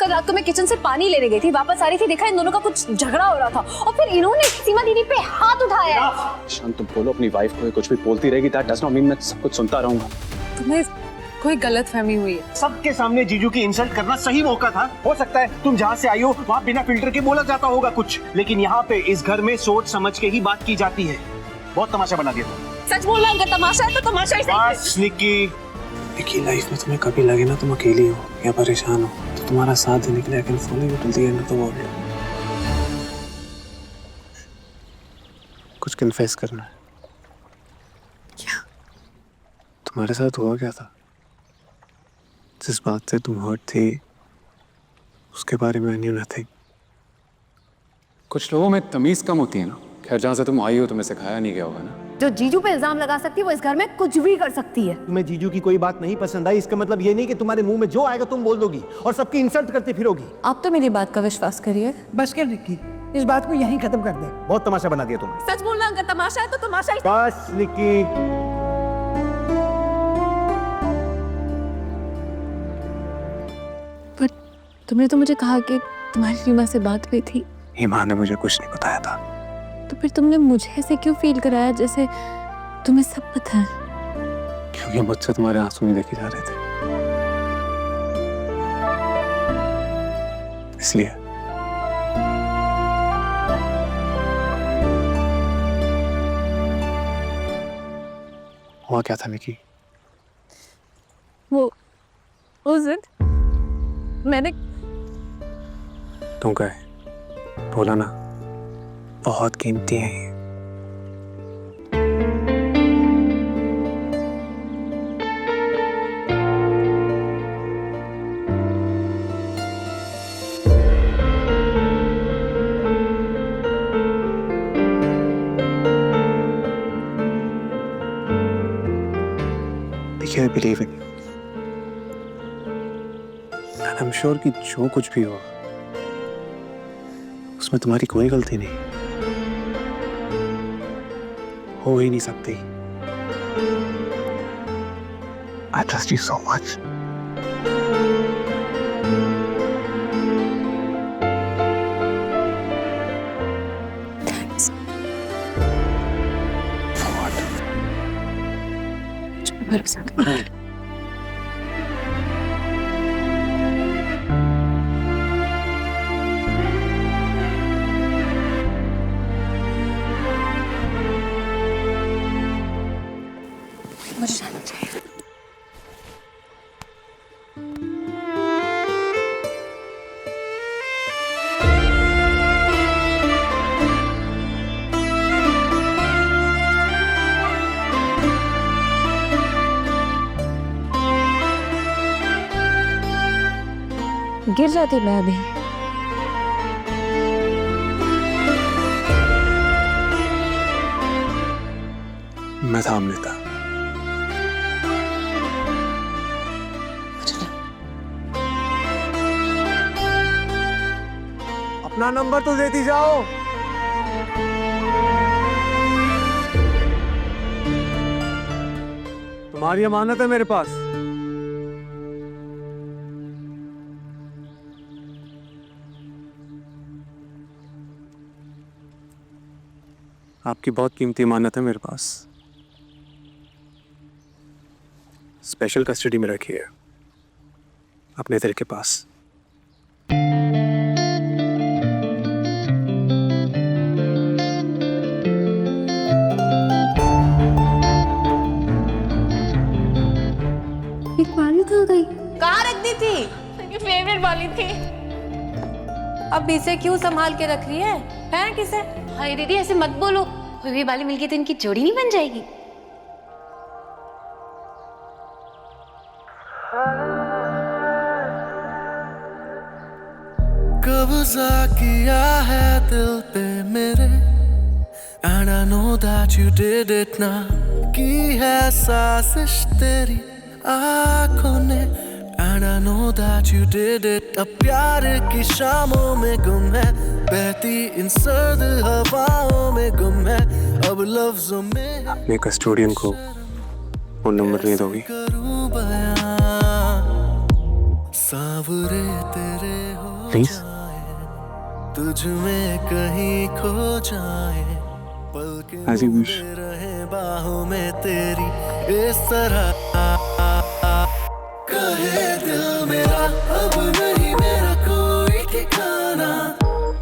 कल रात को मैं किचन से पानी लेने गई थी, वापस आ रही थी, देखा इन दोनों का कुछ झगड़ा हो रहा था और फिर इन्होंने सीमा दीदी पे हाथ उठाया है। शांत तुम बोलो अपनी वाइफ को, कुछ भी बोलती रहेगी दैट डज नॉट मीन मैं सब कुछ सुनता रहूंगा। तुम्हें कोई गलतफहमी हुई है। सबके सामने जीजू की इंसल्ट करना सही मौका था। हो सकता है तुम जहाँ से आई हो वहाँ बिना फिल्टर के बोला जाता होगा कुछ, लेकिन यहाँ पे इस घर में सोच समझ के ही बात की जाती है। बहुत तमाशा बना दिया तुम। सच बोल रहा हूँ, अगर तमाशा है तो तमाशा ही सही। बस निक्की, देखिए लाइफ में तुम्हें कभी लगे ना तुम अकेली हो या परेशान हो तो तुम्हारा साथ देने के लिए I can follow you till the end of the world. कुछ कन्फेस करना है। क्या? तुम्हारे साथ हुआ क्या था? जिस बात से तुम हर्ट थे उसके बारे में आई न्यू नथिंग। कुछ लोगों में तमीज कम होती है ना। खैर जहाँ से तुम आई हो तुम्हें सिखाया नहीं गया होगा ना। जो जीजू पे इल्जाम लगा सकती है वो इस घर में कुछ भी कर सकती है। तुम्हें जीजू की कोई बात नहीं पसंद आई इसका मतलब ये नहीं कि तुम्हारे मुंह में जो आएगा तुम बोल दोगी और सबकी इंसल्ट करती फिरोगी। आप तो मेरी बात का विश्वास करिए। बस कर निक्की, इस बात को यहीं खत्म कर दे। बहुत तमाशा बना दिया तुमने। सच बोलना, अगर तमाशा है तो तमाशा ही। बस निक्की, पर तुमने तो मुझे कहा कि तुम्हारी सीमा से बात हुई थी। हिमा ने मुझे कुछ नहीं बताया था। तो फिर तुमने मुझे ऐसे क्यों फील कराया जैसे तुम्हें सब पता है? क्योंकि मुझसे तुम्हारे आंसू नहीं देखे जा रहे थे इसलिए। हुआ क्या था निकी? वो उस दिन मैंने तुम कहे बोला ना, बहुत कीमती है ये। देखिए, I believe in you. And I'm sure कि जो कुछ भी हुआ उसमें तुम्हारी कोई गलती नहीं, हो ही नहीं सकती। I trust you so much. Thanks. For what? मुझ पे भरोसा करो। मुझे जाना चाहिए। गिर जाती मैं अभी। मैं थाम लेता। अपना नंबर तो देती जाओ। तुम्हारी अमानत है मेरे पास। आपकी बहुत कीमती अमानत है मेरे पास। स्पेशल कस्टडी में रखी है अपने दिल के पास। वाली कहाँ गई? कहाँ रख दी थी? मेरी फेवरेट वाली थी। अब इसे क्यों संभाल के रख रही है? हैं किसे? हाय दीदी ऐसे मत बोलो, हुई वाली मिलके तो इनकी जोड़ी नहीं बन जाएगी। कब्जा किया है दिल पे मेरे, and I know that you did it now। की है साजिश तेरी आँखों ने, and I know that you did it। अब प्यार की शामों में गुम है, बहती इन सर्द हवाओं में गुम है, अब लफ्जों में अपने कस्टोडियन को वो नंबर नहीं दोगी? करूं बयां, सांवरे तेरे प्लीज तुझ में कहीं खो जाए, पल As you wish. के रहे बाहों में तेरी इस तरह। कहे दिल मेरा अब नहीं मेरा कोई ठिकाना,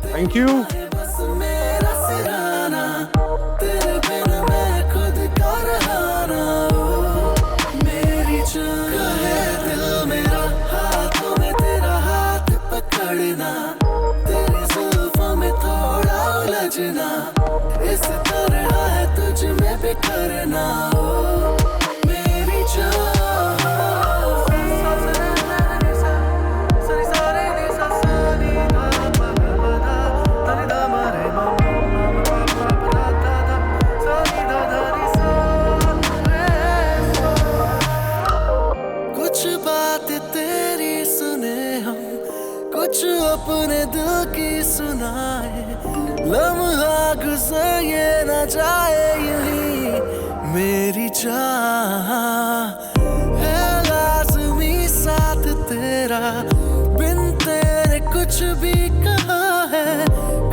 थैंक यू। बस मेरा सिराना, तेरे बिन मैं खुद का रहाना। मेरी जान कहे दिल मेरा हाथों में तेरा हाथ पकड़ना, तेरी जुल्फों में थोड़ा उलझना, इस तरह है तुझ में बिखरना। मेरी जान कुछ बात तेरी सुने हम, कुछ अपने दिल की सुनाए, लम्हा गुजर ये न जाए यूं मेरी चाह है लाज़मी साथ तेरा, बिन तेरे कुछ भी कहा है,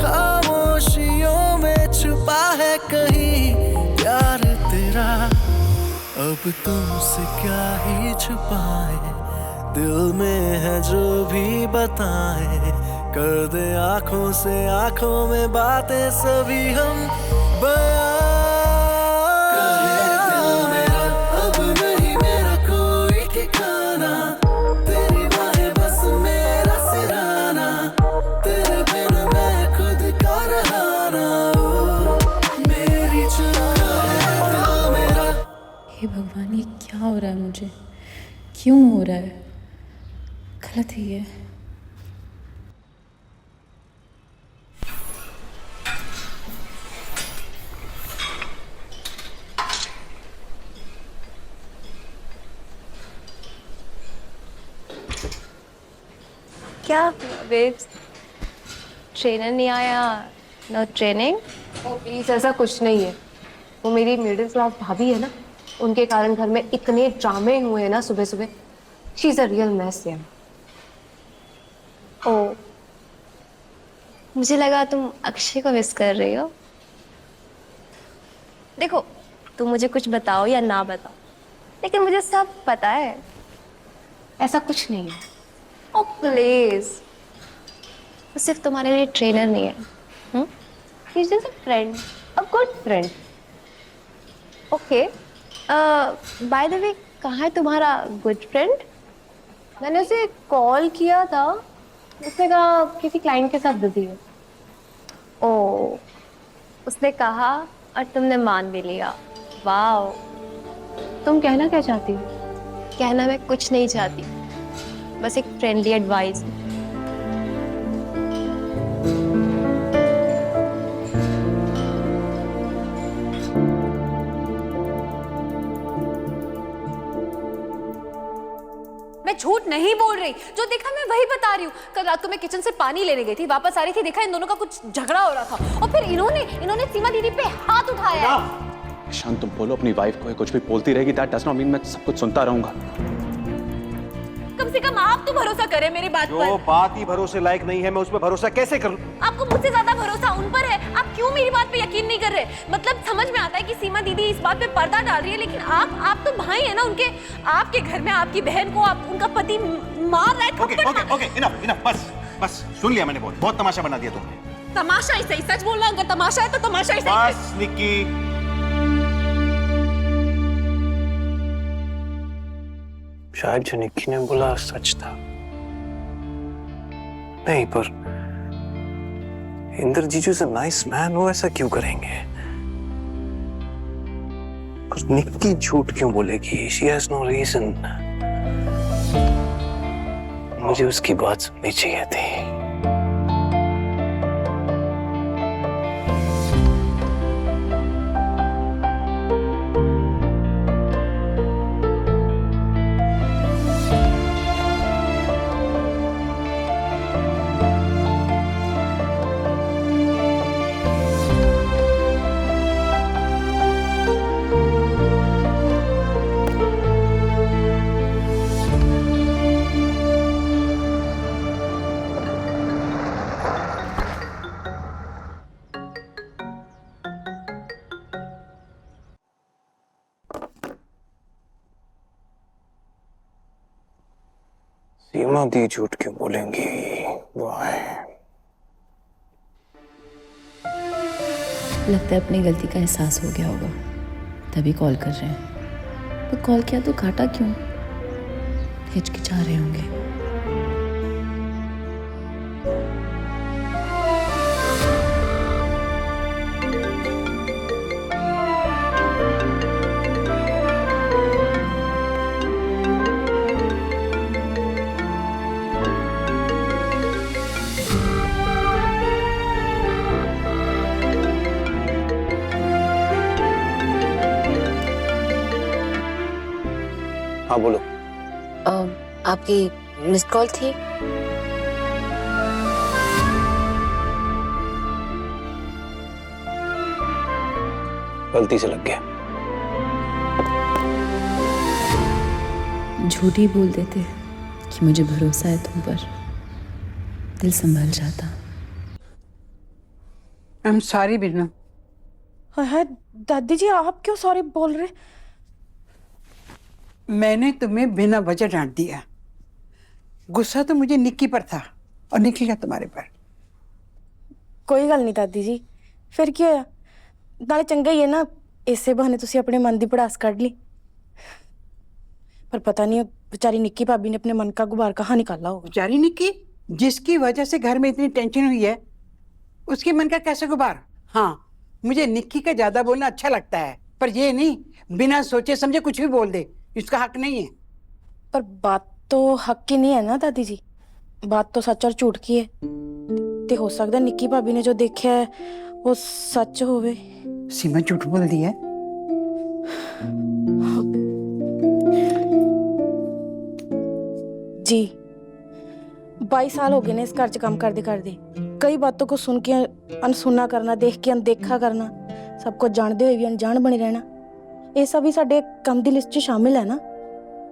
खामोशियों में छुपा है कहीं प्यार तेरा। अब तुमसे क्या ही छुपाए, दिल में है जो भी बताए, कर दे आंखों से आंखों में बातें सभी हम बयां। कहे दिल मेरा अब नहीं मेरा कोई ठिकाना, तेरी बाहें बस मेरा सिराना, तेरे बिन मैं खुद का रहाना। मेरी जान दिल मेरा। हे भगवान, ये क्या हो रहा है मुझे? क्यों हो रहा है? गलत ही है। क्या बेब्स, ट्रेनर नहीं आया? No training? प्लीज ऐसा कुछ नहीं है। वो मेरी मिडिल क्लास भाभी है ना, उनके कारण घर में इतने ड्रामे हुए हैं ना सुबह सुबह। She is a real mess यार। ओ, मुझे लगा तुम अक्षय को मिस कर रही हो। देखो, तुम मुझे कुछ बताओ या ना बताओ, लेकिन मुझे सब पता है। ऐसा कुछ नहीं है। ओ प्लीज, वो सिर्फ तुम्हारे लिए ट्रेनर नहीं है, he is just a friend, a good friend. Okay, by the way, कहाँ है तुम्हारा गुड फ्रेंड? मैंने उसे कॉल किया था, उसने कहा किसी क्लाइंट के साथ बिजी है। ओ, उसने कहा और तुमने मान भी लिया। वाओ। तुम कहना क्या चाहती हो? कहना मैं कुछ नहीं चाहती, बस एक फ्रेंडली एडवाइस। मैं झूठ नहीं बोल रही, जो देखा मैं वही बता रही हूँ। कल रात को मैं किचन से पानी लेने गई थी, वापस आ रही थी, देखा इन दोनों का कुछ झगड़ा हो रहा था और फिर इन्होंने सीमा दीदी पे हाथ उठाया है। शांत, तुम बोलो अपनी वाइफ को, कुछ भी बोलती रहेगी, दैट डज नॉट मीन मैं सब कुछ सुनता रहूंगा। कम से कम आप तो भरोसा करें मेरी बात जो पर। बात ही भरोसे लायक नहीं है, मैं उस पर भरोसा कैसे करूं? आपको मुझसे ज्यादा भरोसा उन पर है, आप क्यों मेरी बात पे यकीन नहीं कर रहे? मतलब समझ में आता है कि सीमा दीदी इस बात पे पर्दा डाल रही है, लेकिन आप तो भाई है ना उनके। आपके घर में आपकी बहन को उनका पति मार रहा है, थप्पड़ मार। ओके, इनफ, बस सुन लिया मैंने, बहुत तमाशा बना दिया तुमने। तमाशा ही सही, सच बोल रहा हूं, अगर तमाशा है तो तमाशा ही सही। बस निक्की, शायद जो निक्की ने बोला सच था। नहीं, पर इंदर जीजू इज अ नाइस मैन, वो ऐसा क्यों करेंगे? पर निक्की झूठ क्यों बोलेगी? She has no reason. मुझे उसकी बात सुननी चाहिए थी। सीमा दी झूठ क्यों बोलेंगी? वाह, लगता है अपनी गलती का एहसास हो गया होगा, तभी कॉल कर रहे हैं। तो कॉल किया तो काटा क्यों? हिचकिचा रहे होंगे। हाँ बोलो। आपकी मिस्ड कॉल थी। गलती से लग गया। झूठ ही बोल देते कि मुझे भरोसा है तुम पर, दिल संभल जाता। I am sorry Binnu. Hi दादी जी, आप क्यों सॉरी बोल रहे? मैंने तुम्हें बिना वजह डांट दिया। गुस्सा तो मुझे निक्की पर था और निकल गया तुम्हारे पर। कोई गल नहीं दादी जी, फिर ਕੀ ਹੋਇਆ? ਨਾਲੇ ਚੰਗਾ ਹੀ ਹੈ ਨਾ, ਇਸੇ ਬਹਾਨੇ ਤੁਸੀਂ ਆਪਣੇ ਮਨ ਦੀ ਪੜਾਸ ਕੱਢ ਲਈ। पर पता नहीं बेचारी निक्की भाभी ने अपने मन का गुबार कहाँ निकाला होगा। बेचारी निक्की, जिसकी वजह से घर में इतनी टेंशन हुई है, उसके मन का कैसे गुबार? हाँ, मुझे निक्की का ज्यादा बोलना अच्छा लगता है, पर ये नहीं बिना सोचे समझे कुछ भी बोल दे, इसका हक नहीं है। पर बात तो हक की नहीं है ना दादी जी, बात तो सच और झूठ की है। ते हो सकता है निक्की भाभी ने जो देखा है वो सच होवे। सीमा झूठ बोल दी है। जी 22 साल हो गए ने इस घर च काम करते करते, कई बातों को सुन के अनसुना करना, देख के अनदेखा करना, सब कुछ जानते हुए भी अनजान बने रहना, ये सब भी साडे काम दी लिस्ट च शामिल है ना।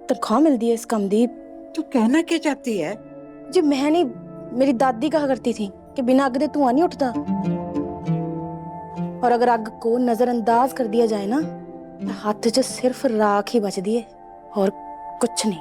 तनख्वाह मिलती है इस काम दी। तू कहना क्या चाहती है? जी मैं नहीं, मेरी दादी कहा करती थी कि बिना अग दे धुआं नहीं उठता, और अगर आग को नजरअंदाज कर दिया जाए ना तो हाथ च सिर्फ राख ही बचती है और कुछ नहीं।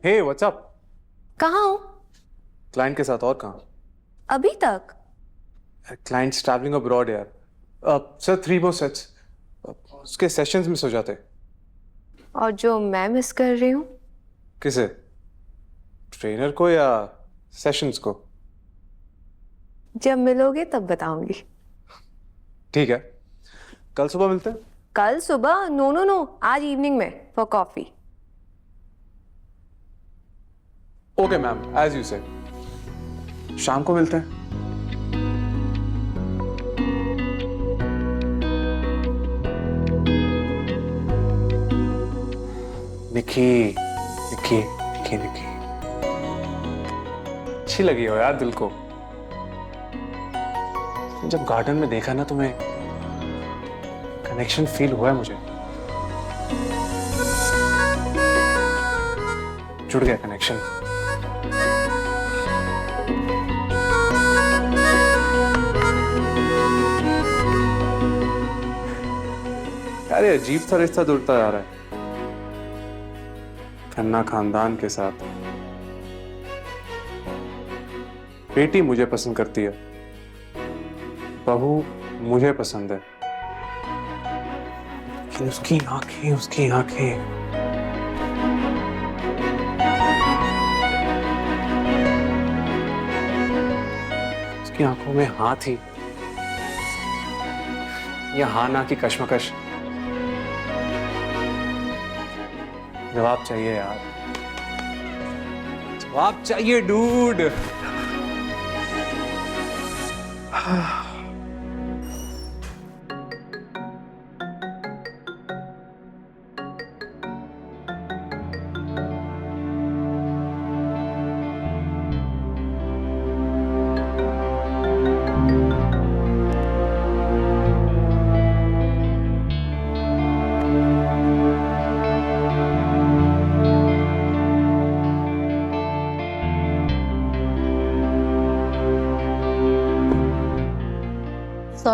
Hey what's up? कहाँ हो? क्लाइंट के साथ। और कहाँ? अभी तक? क्लाइंट्स ट्रैवलिंग अब्रॉड यार। सर 3 more sets, उसके सेशंस मिस हो जाते। और जो मैं मिस कर रही हूँ? किसे? ट्रेनर को या सेशंस को? जब मिलोगे तब बताऊंगी। ठीक है, कल सुबह मिलते हैं। कल सुबह? नो नो नो, आज इवनिंग में for coffee. Okay ma'am, as you said. शाम को मिलते हैं। निक्की निक्की निक्की निक्की, अच्छी लगी हो यार दिल को। जब गार्डन में देखा ना तुम्हें, कनेक्शन फील हुआ है मुझे, जुड़ गया कनेक्शन। यार ये अजीब सा रिश्ता जुड़ता जा रहा है खन्ना खानदान के साथ। बेटी मुझे पसंद करती है, बहू मुझे पसंद है, लेकिन उसकी आंखें उसकी आंखों में हाँ थी या हाँ ना की कश्मकश। जवाब चाहिए यार, जवाब चाहिए डूड।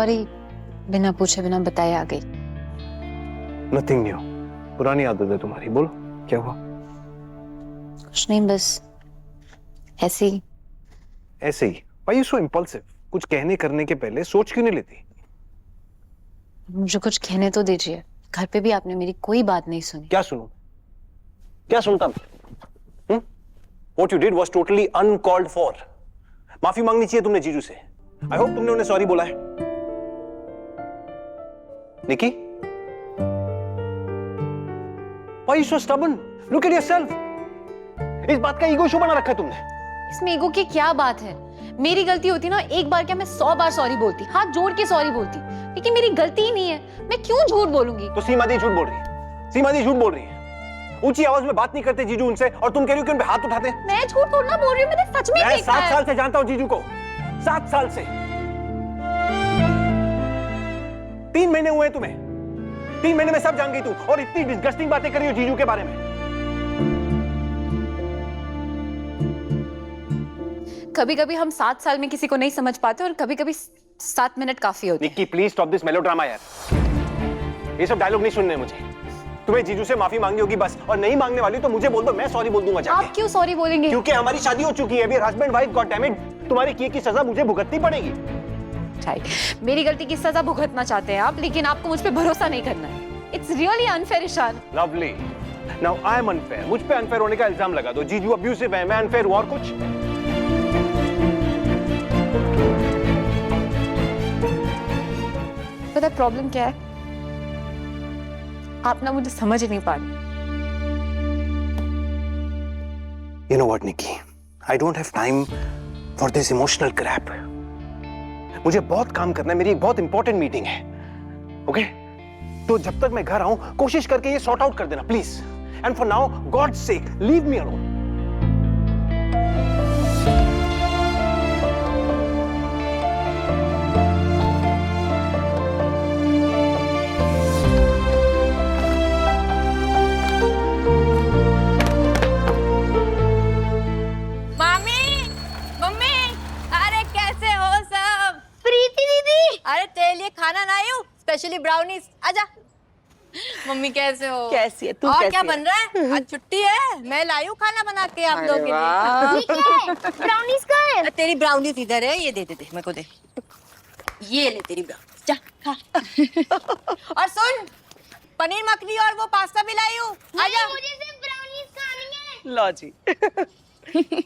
सॉरी, बिना पूछे बिना बताए आ गई। नथिंग न्यू, पुरानी आदत है तुम्हारी। बोलो क्या हुआ? कुछ नहीं, बस ऐसे ही। ऐसे ही? Why you so impulsive? कुछ कहने करने के पहले सोच क्यों नहीं लेती? मुझे कुछ कहने तो दीजिए। घर पे भी आपने मेरी कोई बात नहीं सुनी। क्या सुनूं? क्या सुनता मैं? What you did was totally uncalled for. माफी मांगनी चाहिए तुमने जीजू से। I hope तुमने उन्हें सॉरी बोला है। निकी? Why you so stubborn? Look at yourself. इस बात का ईगो शो बना रखा है तुमने। इसमें ईगो की क्या बात है? मेरी गलती होती ना, एक बार क्या मैं 100 बार सॉरी बोलती, हाथ जोड़ के सॉरी बोलती, लेकिन मेरी गलती ही नहीं है। मैं क्यों झूठ बोलूंगी? तो सीमा दी झूठ बोल रही है। सीमा दी झूठ बोल रही है। ऊंची आवाज में बात नहीं करते जीजू उनसे, और तुम कह रही हो कि उन पे हाथ उठाते हैं। मैं झूठ थोड़ा बोल रही हूँ, मैंने सच में मैं देखा 7 है। साल से जानता हूँ जीजू को। 7 साल से। 3 महीने हुए तुम्हें। 3 महीने में सब जान गई तू, और इतनी डिस्गस्टिंग बातें कर रही हो जीजू के बारे में। कभी कभी हम 7 साल में किसी को नहीं समझ पाते, और कभी कभी 7 मिनट काफी होते हैं। Nikki please stop this melodrama यार। ये सब डायलॉग नहीं सुनने मुझे। तुम्हें जीजू से माफी मांगनी होगी बस, और नहीं मांगने वाली तो मुझे बोल दो, मैं सॉरी बोल दूंगा जाके। आप क्यों सॉरी बोलेंगे? क्योंकि हमारी शादी हो चुकी है। अभी husband wife, god damn it, तुम्हारे किए की सजा मुझे भुगतनी पड़ेगी। मेरी गलती की सजा भुगतना चाहते हैं आप, लेकिन आपको मुझ पे भरोसा नहीं करना है। It's really unfair Ishaan. Lovely, now I am unfair. मुझ पे अनफेयर होने का इल्जाम लगा दो। जीजू अब्यूसिव है, मैं अनफेयर हूं, और कुछ? पता है प्रॉब्लम क्या है? आप ना मुझे समझ ही नहीं पा रहे। You know what, Nikki? I don't have time for this emotional crap. मुझे बहुत काम करना है, मेरी एक बहुत इंपॉर्टेंट मीटिंग है। ओके? तो जब तक मैं घर आऊं, कोशिश करके ये सॉर्ट आउट कर देना please. And for now, God sake, leave me alone. अरे तेरे लिए खाना लाई हूँ, स्पेशली ब्राउनीज। आजा। मम्मी कैसे हो? कैसी है तू? और कैसी क्या है? बन रहा है? आज छुट्टी है, मैं लाई हूँ खाना बना के आप लोगों के लिए। ब्राउनीज कहाँ है? तेरी ब्राउनीज इधर है, ये दे मेरे को दे। ये ले तेरी ब्राउनीज, जा खा। और सुन, पनीर मखनी और वो पास्ता भी लाई हूँ। आजा। मुझे सिर्फ ब्राउनीज खानी है। लो जी।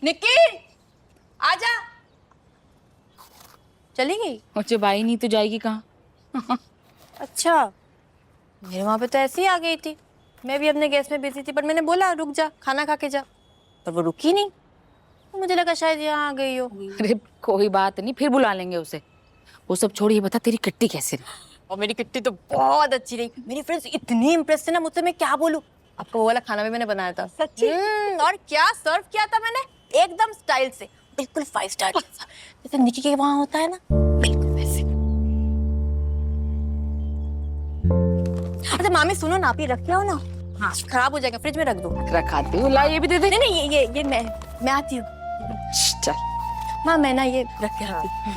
निक्की आजा। चली गई? मुझे बाई नहीं तो जाएगी कहाँ? अच्छा, मेरे वहां पे तो ऐसे ही आ गई थी। मैं भी अपने गैस में बिजी थी, पर मैंने बोला रुक जा, खाना खा के जा, पर वो रुकी नहीं। तो मुझे लगा शायद यहाँ आ गई हो। अरे कोई बात नहीं, फिर बुला लेंगे उसे। वो सब छोड़िए, बता तेरी किट्टी कैसे रही? और मेरी किट्टी तो बहुत अच्छी रही। मेरी फ्रेंड्स इतनी इम्प्रेस थे ना मुझसे, मैं क्या बोलूं। आपको वो वाला खाना भी मैंने बनाया था। सच्ची? और क्या सर्व किया था मैंने, एकदम स्टाइल से, बिल्कुल 5 स्टार जैसा, जैसे निकी के वहां होता है ना, बिल्कुल वैसे। अच्छा मामी सुनो ना, आप ये रख के आओ ना। हाँ, खराब हो जाएगा, फ्रिज में रख दो। रखाती हूँ, ला ये भी दे दे। नहीं नहीं, ये मैं आती हूँ। चल माँ, मैं ना ये रख के आती हूँ।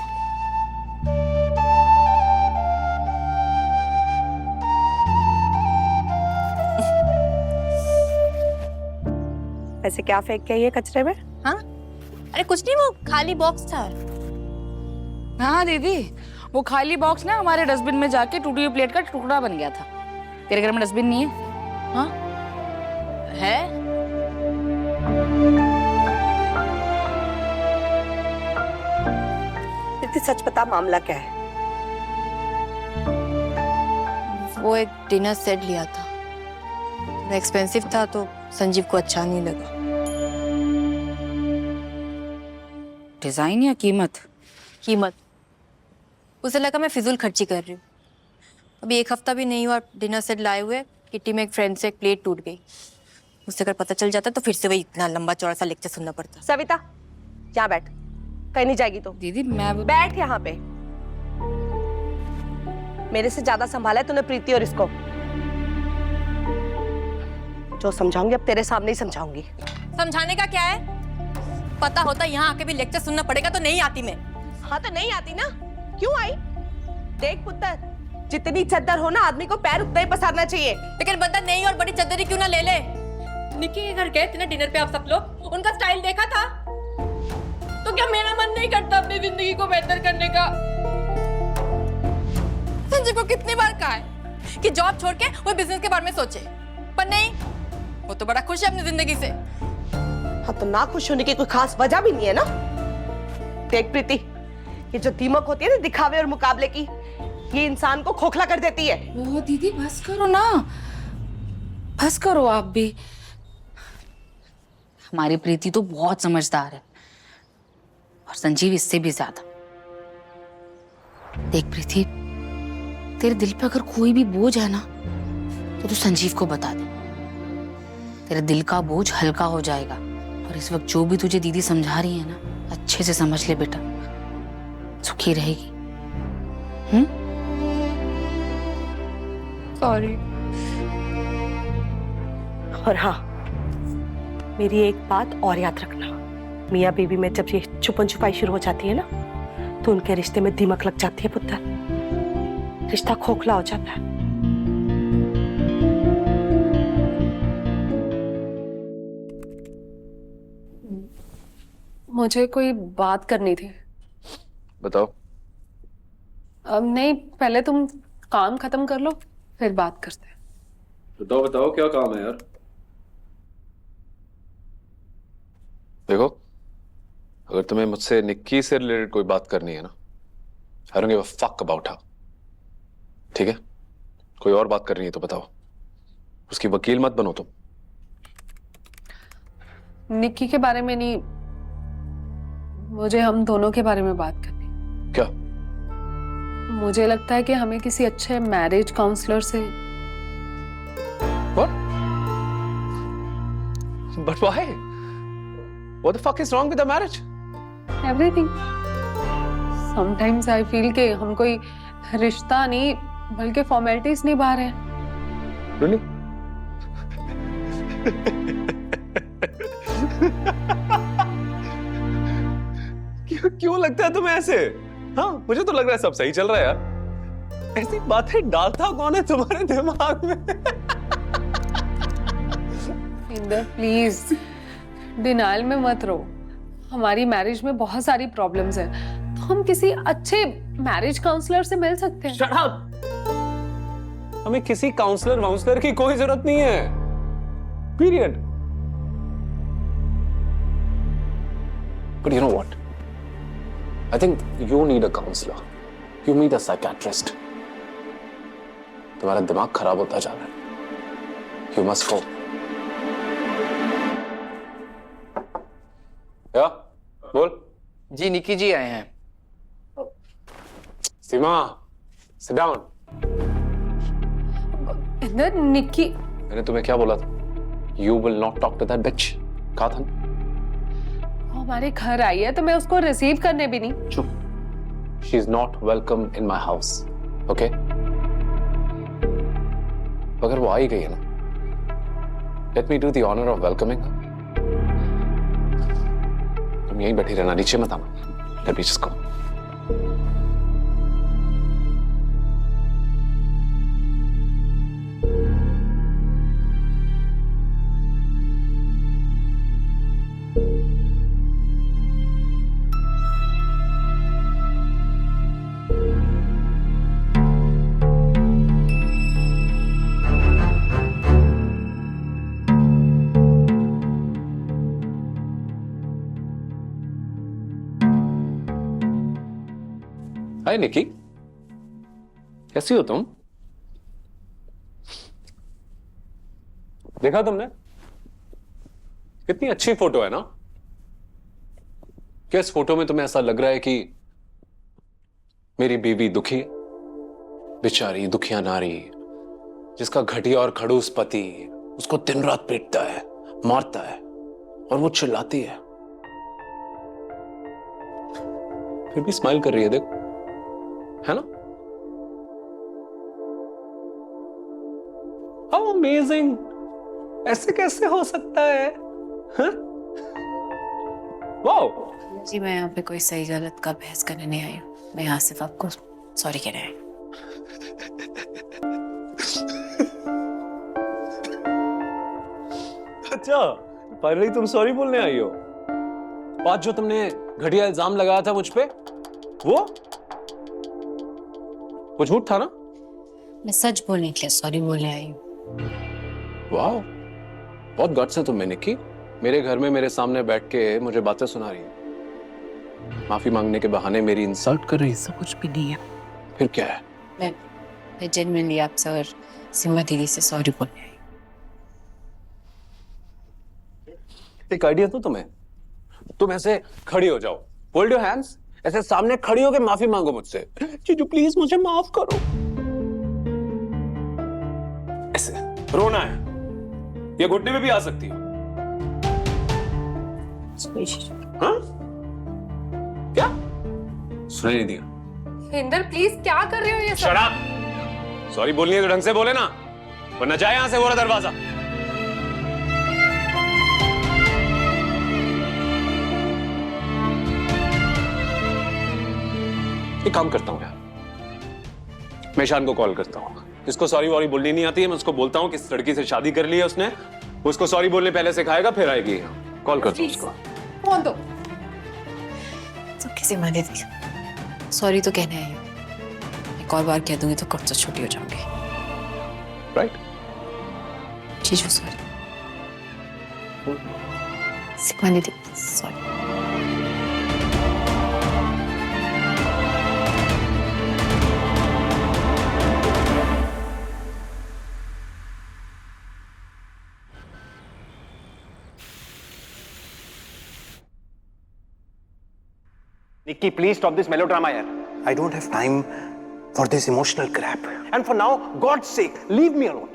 ऐसे क्या फेंक के ये कचरे में? हाँ, अरे कुछ नहीं, वो खाली बॉक्स था। हाँ दीदी, वो खाली बॉक्स ना हमारे डस्टबिन में जाके टूटी हुई प्लेट का टुकड़ा बन गया था। तेरे घर में डस्टबिन नहीं है? हाँ है। इतनी सच बता, मामला क्या है? वो एक डिनर सेट लिया था, थोड़ा एक्सपेंसिव था, तो संजीव को अच्छा नहीं लगा। डिजाइन या कीमत? कीमत। उसे लगा मैं फिजूल खर्ची कर रही हूँ। अभी 1 हफ्ता भी नहीं हुआ डिनर सेट लाए हुए, किटी में एक फ्रेंड से एक प्लेट टूट गई। उससे अगर पता चल जाता तो फिर से वही इतना लंबा चौड़ा सा लेक्चर सुनना पड़ता। सविता, यहाँ बैठ, कहीं नहीं जाएगी तो। दीदी मैं बैठ यहाँ पे। मेरे से ज्यादा संभाला है तूने प्रीति और इसको। जो समझाऊंगी अब तेरे सामने ही समझाऊंगी। समझाने का क्या है? पता होता यहाँ आके भी लेक्चर सुनना पड़ेगा तो नहीं आती मैं। हाँ तो नहीं आती ना, क्यों आई? देख पुत्र, जितनी चद्दर हो ना आदमी को पैर उतना ही पसारना चाहिए। लेकिन बंदा नहीं और बड़ी चद्दर ही क्यों ना ले ले। निक्की के घर गए थे ना डिनर पे आप सब लोग, उनका स्टाइल देखा था? तो क्या मेरा मन नहीं करता अपनी जिंदगी को बेहतर करने का? संजय को कितनी बार कहा है कि जॉब छोड़ के वो बिजनेस के बारे में सोचे, पर नहीं, वो तो बड़ा खुश है अपनी जिंदगी से। हाँ तो ना खुश होने की कोई खास वजह भी नहीं है ना। देख प्रीति, ये जो दीमक होती है ना दिखावे और मुकाबले की, ये इंसान को खोखला कर देती है। वो दीदी बस करो ना, बस करो आप भी। हमारी प्रीति तो बहुत समझदार है और संजीव इससे भी ज्यादा। देख प्रीति, तेरे दिल पे अगर कोई भी बोझ है ना तो तू संजीव को बता दे, तेरे दिल का बोझ हल्का हो जाएगा। और इस वक्त जो भी तुझे दीदी समझा रही है ना, अच्छे से समझ ले बेटा, सुखी रहेगी। सॉरी। और हाँ, मेरी एक बात और याद रखना, मियाँ बीवी में जब ये छुपन छुपाई शुरू हो जाती है ना, तो उनके रिश्ते में दीमक लग जाती है पुत्र, रिश्ता खोखला हो जाता है। मुझे कोई बात करनी थी। बताओ। अब नहीं, पहले तुम काम खत्म कर लो, फिर बात करते हैं। बताओ बताओ, क्या काम है यार? देखो, अगर तुम्हें मुझसे निक्की से रिलेटेड कोई बात करनी है ना, I don't give a fuck about her, ठीक है? कोई और बात करनी है तो बताओ, उसकी वकील मत बनो तुम। निक्की के बारे में नहीं, मुझे हम दोनों के बारे में बात करनी। क्या? मुझे लगता है कि हमें किसी अच्छे मैरिज काउंसलर से। What? But why? What the fuck is wrong with the marriage? Everything. Sometimes I feel कि हम कोई रिश्ता नहीं बल्कि फॉर्मेलिटीज निभा रहे हैं। Really? क्यों लगता है तुम्हें ऐसे? हाँ, मुझे तो लग रहा है सब सही चल रहा है यार। ऐसी बातें डालता कौन है तुम्हारे दिमाग में? इंदर प्लीज, डिनाइल में मत रहो। हमारी मैरिज में बहुत सारी प्रॉब्लम्स हैं, तो हम किसी अच्छे मैरिज काउंसलर से मिल सकते हैं। Shut up! हमें किसी काउंसलर की कोई जरूरत नहीं है। Period. But you know what? I think you need a counselor. You need a psychiatrist. तुम्हारा दिमाग खराब होता जा रहा है। You must go. क्या? बोल। जी निक्की जी आए हैं। सीमा, sit down. इंदर, निक्की। मैंने तुम्हें क्या बोला था? You will not talk to that bitch. कहा था ना? हमारे घर आई है तो मैं उसको रिसीव करने भी नहीं। चुप। She is not welcome in my house. Okay? अगर वो आ ही गई है ना, let me do the honor of welcoming her. तुम यहीं बैठी रहना, नीचे मत आना। Let me just go. हाय निकी, कैसी हो तुम? देखा तुमने? कितनी अच्छी फोटो है ना? क्या इस फोटो में तुम्हें ऐसा लग रहा है कि मेरी बीवी दुखी है? बेचारी दुखिया नारी, जिसका घटिया और खड़ूस पति उसको दिन रात पीटता है, मारता है और वो चिल्लाती है, फिर भी स्माइल कर रही है। देखो, है ना? How amazing! ऐसे कैसे हो सकता है? वाओ! जी मैं यहाँ पे कोई सही गलत का बहस करने नहीं आई हूँ। मैं यहाँ सिर्फ आपको सॉरी कहने आई हूँ। अच्छा, फाइनली तुम सॉरी बोलने आई हो। बात जो तुमने घटिया इल्जाम लगाया था मुझ पे, वो झूठ था ना? मैं सच बोलने के लिए सॉरी बोलने आई हूँ। वाह, बहुत गट्स है तुम में निक्की। मेरे घर में मेरे सामने बैठ के मुझे बातें सुना रही है, माफी मांगने के बहाने मेरी इंसल्ट कर रही है। ऐसा कुछ भी नहीं है। फिर क्या है? मैं जेन्युइनली आपसे और सीमा दीदी से सॉरी बोलने आई। एक आइडिया तो तुम्हें, तुम ऐसे खड़ी हो जाओ, होल्ड योर हैंड्स, ऐसे सामने खड़ी होकर माफी मांगो मुझसे, जीजू प्लीज मुझे माफ करो। ऐसे रोना है या घुटने में भी आ सकती हो। हाँ? क्या सुनाई नहीं दिया? इंदर प्लीज क्या कर रहे हो ये सब? Shut up. सॉरी बोलनी है तो ढंग से बोले ना, वरना जाए यहां से, वो रहा दरवाजा। एक काम करता हूं यार, मैं ईशान को कॉल करता हूं। इसको सॉरी वॉरी बोलनी नहीं आती है, मैं उसको बोलता हूं कि इस लड़की से शादी कर ली है उसने, उसको सॉरी बोलने पहले सिखाएगा, फिर आएगी यहाँ। कॉल करता हूं उसको। फोन दो। तो किसी माने दी सॉरी तो कहने आई हूँ, एक और बार कह दूंगी तो कब से छोटी हो जाऊंगी। राइट? जीजू सॉरी, सिखवानी थी sorry. Nikki, please stop this melodrama, yaar. I don't have time for this emotional crap. And for now, God's sake, leave me alone.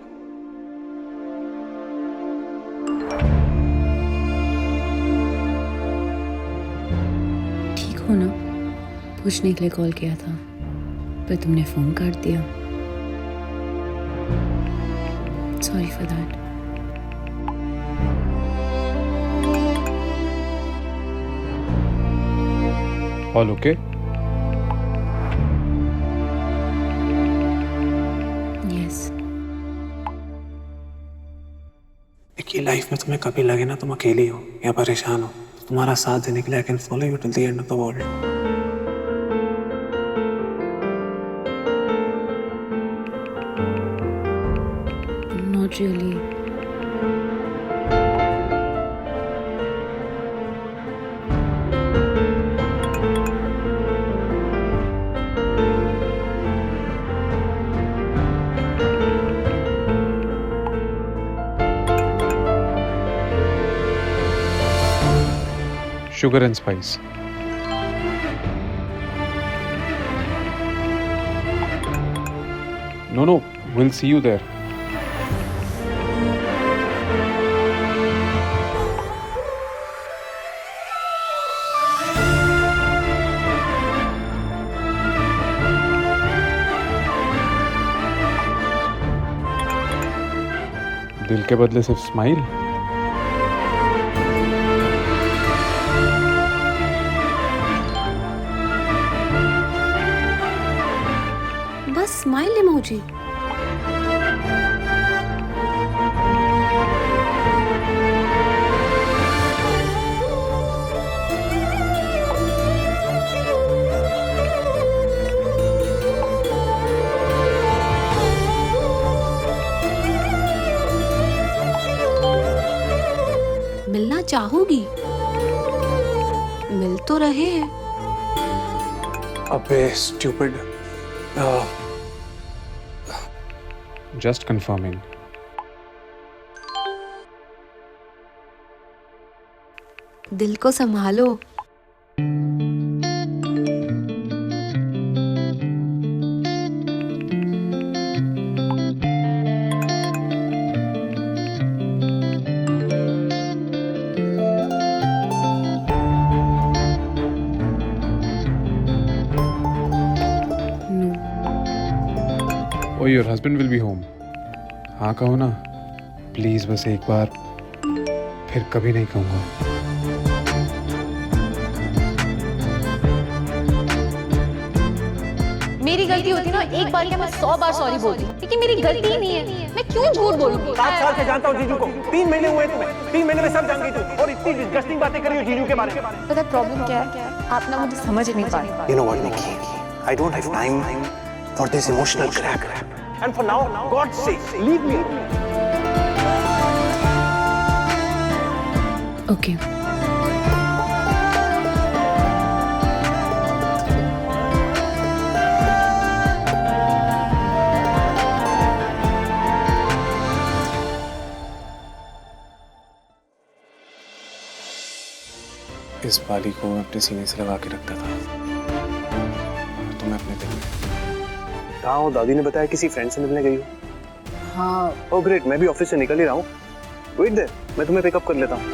ठीक हो ना? पूछने के लिए कॉल किया था, पर तुमने फोन काट दिया। Sorry for that. All okay? Yes. देखिए, लाइफ में तुम्हें कभी लगे ना तुम अकेली हो या परेशान हो, तो तुम्हारा साथ देने के लिए I can follow you till the end of the world. Not really. Sugar and spice. No, we'll see you there. दिल के बदले सिर्फ स्माइल। बस स्माइल इमोजी। मिलना चाहोगी? मिल तो रहे हैं। अबे stupid. Just confirming. दिल को संभालो। Oh, your husband will be home. हाँ कहो ना, प्लीज बस एक बार, फिर कभी नहीं कहूँगा। मेरी गलती होती ना, एक बार क्या मैं 100 बार सॉरी बोलती, लेकिन मेरी गलती ही नहीं है, मैं क्यों झूठ बोलूंगी? 7 साल से जानता हूँ जीजू को, 3 महीने हुए तुम्हें, 3 महीने में सब जान गई तू, और इतनी डिस्गस्टिंग बातें कर रही हो जीजू के बारे में। पता है प्रॉब्लम क्या है? आप ना मुझे समझ नहीं पा रहे। You know what, Nikki? I don't have time for this emotional crap. And for now, God's sake, leave me. Okay. इस बाली को मैं अपने सीने से लगा के रखता था, और तुम्हें अपने दिल में। कहाँ हो? दादी ने बताया किसी फ्रेंड से मिलने गई हो। हाँ ओह ग्रेट, मैं भी ऑफिस से निकल ही रहा हूँ। वेट देयर, मैं तुम्हें पिकअप कर लेता हूँ।